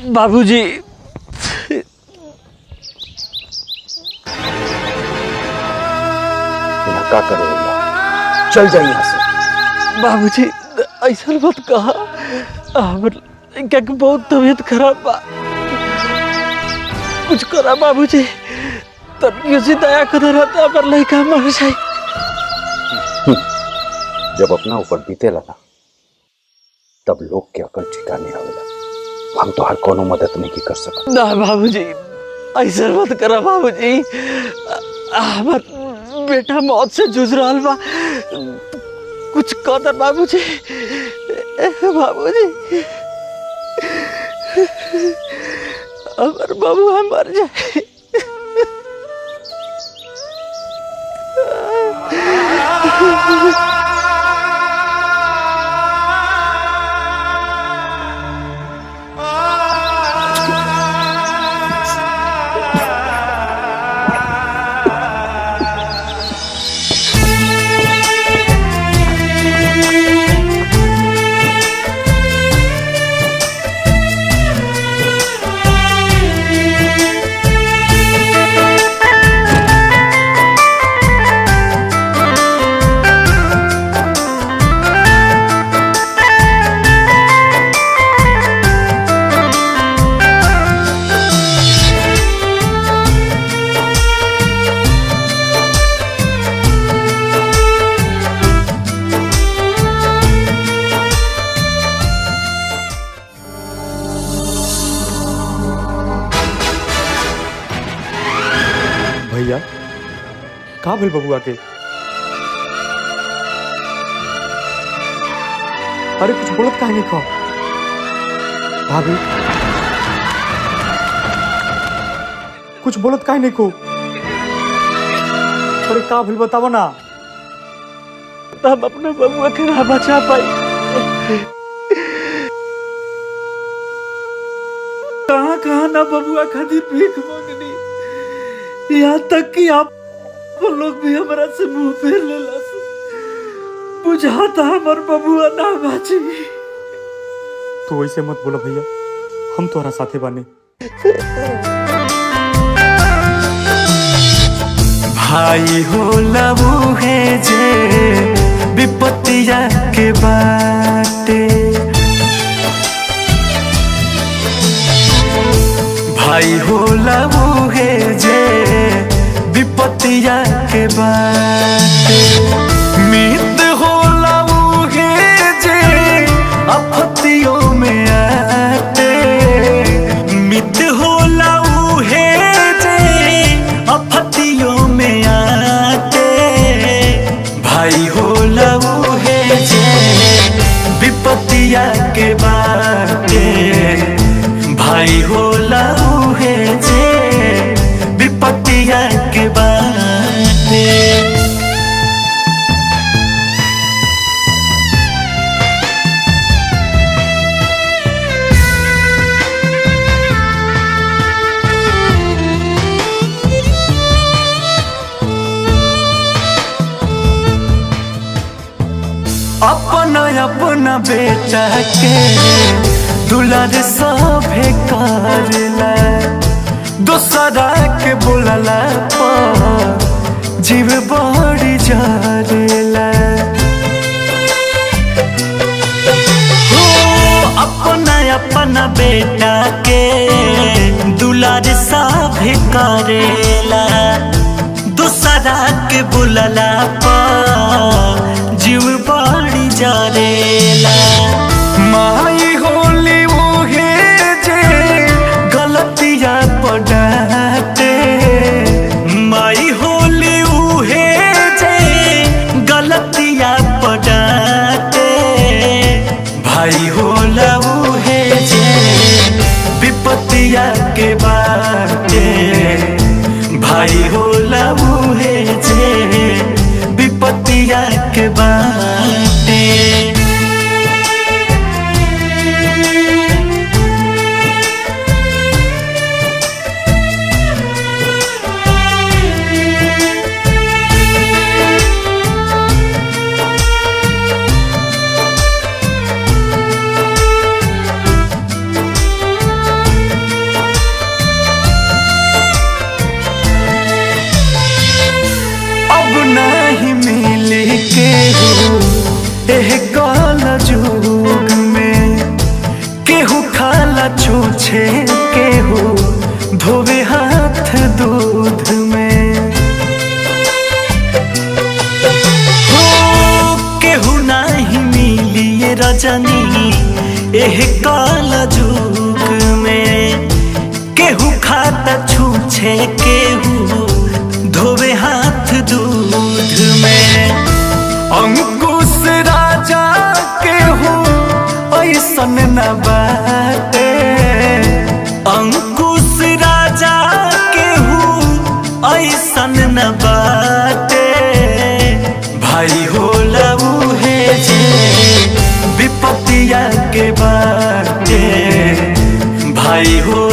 बाबूजी। क्या करेगा? चल जाइए यहाँ से। बाबूजी ऐसा मत कहा, हमर क्या बहुत तबीयत खराब बा, कुछ करा बाबूजी। तब सी दया कर रहता पर लड़का मर जाए। जब अपना ऊपर बीते लगा तब लोग के अकल ठिकाने आवेला। हम तो हर कोनो मदद नहीं कर सकते। ना बाबूजी ऐसा मत करा बाबूजी, हमार बेटा मौत से जूझ रहा बा, कुछ कर बाबूजी। बाबूजी हमार बबुआ मर जाए। भैया का भेल बबुआ के? अरे कुछ बोलत काहे नहीं खा? भाभी कुछ बोलत काहे नहीं को? अरे का भेल बतावा ना। हम अपने बबुआ के ना बचा पाई। कहाँ कहाँ ना बबुआ खातिर भीख मांगनी, यहाँ तक कि आप लोग भी हमारा से मुंह फेर लेला। बुझाता हमार बबुआ ना बाची। तो ऐसे मत बोला भैया, हम तोहरा साथे बानी। भाई हो लबू है जे विपत्तिया के बाटे, भाई हो लबू है जे विपत्तिया के बाटे, मित हो लबू है जे आपत्तियों में आते, मित हो लबू है जे आपत्तियों में आते, भाई हो लबू है जे विपत्तिया के बाटे, भाई हो लबू है जे विपत्तिया के बाटे। अपना अपना बेटा के दुलार सभे करला, दूसरा के बोलला पर जीव बड़ी जरेला। हो अपना अपना बेटा के दुलार सभे करेला, दूसरा के बोलला पर जीव बड़ी जरेला। माई होली मुहे जे गलतिया पड़ाते, माई होली उहे जे गलतिया पड़ाते, भाई होला उहे जे विपत्तिया के बाटे, भाई होला उहे जे विपत्तिया के बाटे। एह काला जुग में केहू खाला छूछे केहू धोवे हाथ दूध में हो केहू नहीं मिली ये रजनी एह काला जुग में केहू खाता छूछे केहू धोवे हाथ दूध में अंकुश राजा केहू ऐसन न बाटे अंकुश राजा केहू ऐसन न बाटे भाई होला उहे जे विपत्तिया के बाटे भाई हो